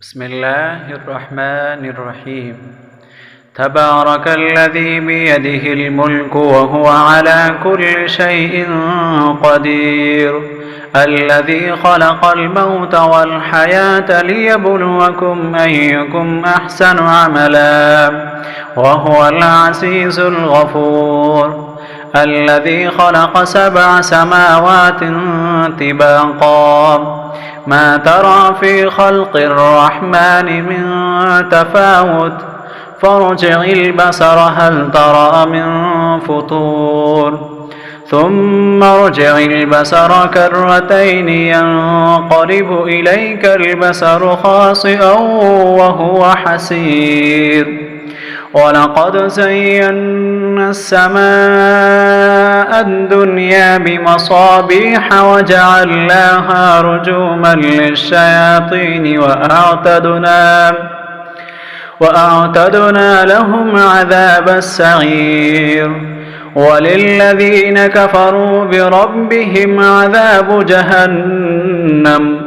بسم الله الرحمن الرحيم. تبارك الذي بيده الملك وهو على كل شيء قدير، الذي خلق الموت والحياة ليبلوكم أيكم أحسن عملا، وهو العزيز الغفور، الذي خلق 7 سماوات طباقا، ما ترى في خلق الرحمن من تفاوت، فارجع البصر هل ترى من فطور، ثم ارجع البصر كرتين ينقلب إليك البصر خاسئا وهو حسير. ولقد زينا السماء الدنيا بمصابيح وجعلناها رجوما للشياطين وأعتدنا لهم عذاب السعير. وللذين كفروا بربهم عذاب جهنم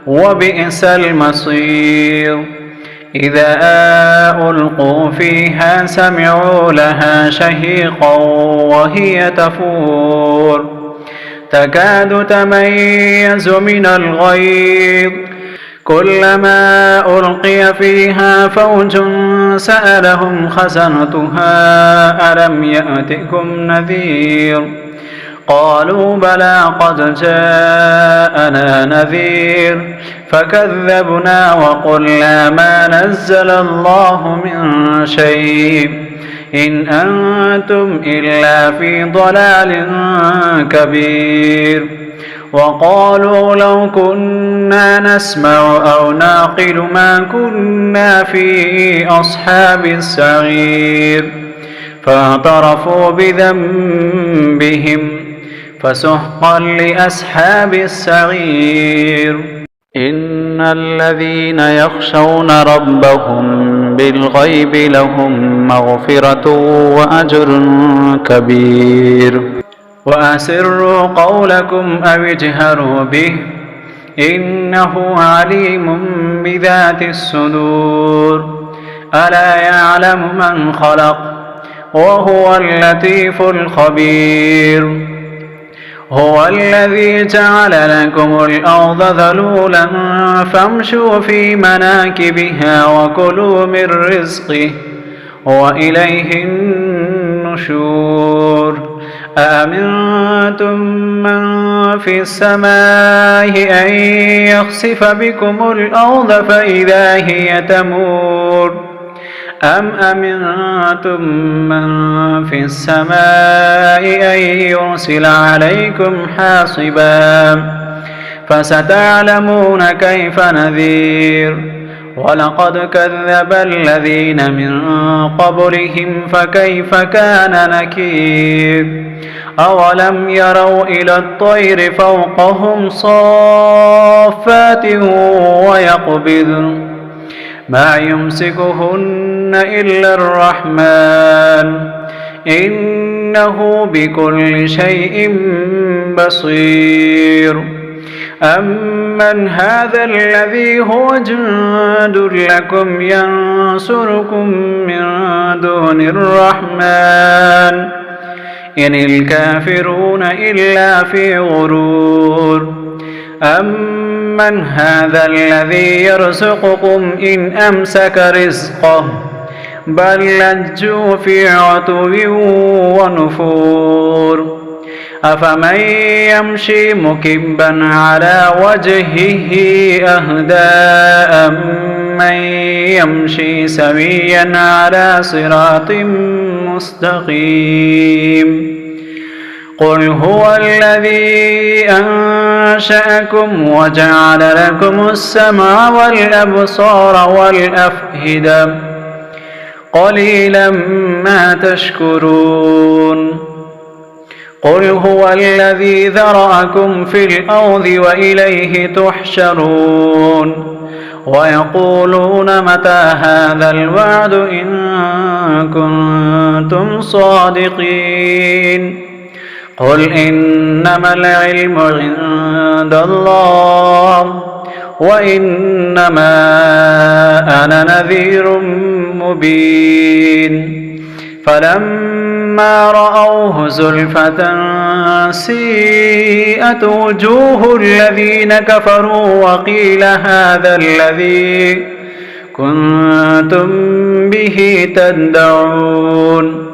وبئس المصير. إذا ألقوا فيها سمعوا لها شهيقا وهي تفور، تكاد تميز من الغيظ، كلما ألقي فيها فوج سألهم خزنتها ألم يأتكم نذير، قالوا بلى قد جاءنا نذير، فكذبنا وقلنا ما نزل الله من شيء إن أنتم إلا في ضلال كبير. وقالوا لو كنا نسمع أو نعقل ما كنا في أصحاب السعير، فاعترفوا بذنبهم فسحقا لأصحاب السعير. إن الذين يخشون ربهم بالغيب لهم مغفرة وأجر كبير. وأسروا قولكم أو اجهروا به إنه عليم بذات الصدور. ألا يعلم من خلق وهو اللطيف الخبير. هو الذي جعل لكم الأرض ذلولا فامشوا في مناكبها وكلوا من رزقه وإليه النشور. أأمنتم من في السماء أن يخسف بكم الأرض فإذا هي تمور، أم أمنتم من في السماء أن يرسل عليكم حاصبا، فستعلمون كيف نذير. ولقد كذب الذين من قبلهم فكيف كان نكير. أولم يروا إلى الطير فوقهم صافات ويقبضن ما يمسكهن إلا الرحمن إنه بكل شيء بصير. أمن هذا الذي هو جند لكم ينصركم من دون الرحمن إن الكافرون إلا في غرور. أمن هذا الذي يرزقكم إن أمسك رزقه بل لجوا في عتو ونفور. أفمن يمشي مكبا على وجهه أهدى أمن يمشي سويا على صراط مستقيم. قل هو الذي أنشأكم وجعل لكم السمع والأبصار والأفئدة قليلا ما تشكرون. قل هو الذي ذرأكم في الأرض وإليه تحشرون. ويقولون متى هذا الوعد إن كنتم صادقين. قل إنما العلم عند الله وإنما أنا نذير مبين فلما رأوه زلفة سيئت وجوه الذين كفروا وقيل هذا الذي كنتم به تدعون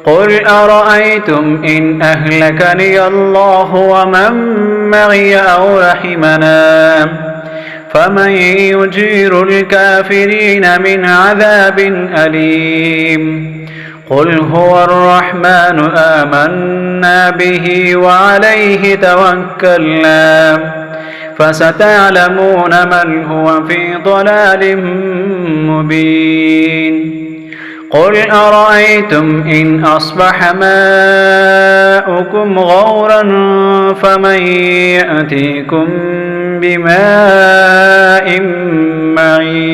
قل أرأيتم إن أهلكني الله ومن معي أو رحمنا فمن يجير الكافرين من عذاب أليم قل هو الرحمن آمنا به وعليه توكلنا فستعلمون من هو في ضلال مبين قل أرأيتم إن أصبح ماؤكم غورا فمن يأتيكم بماء معين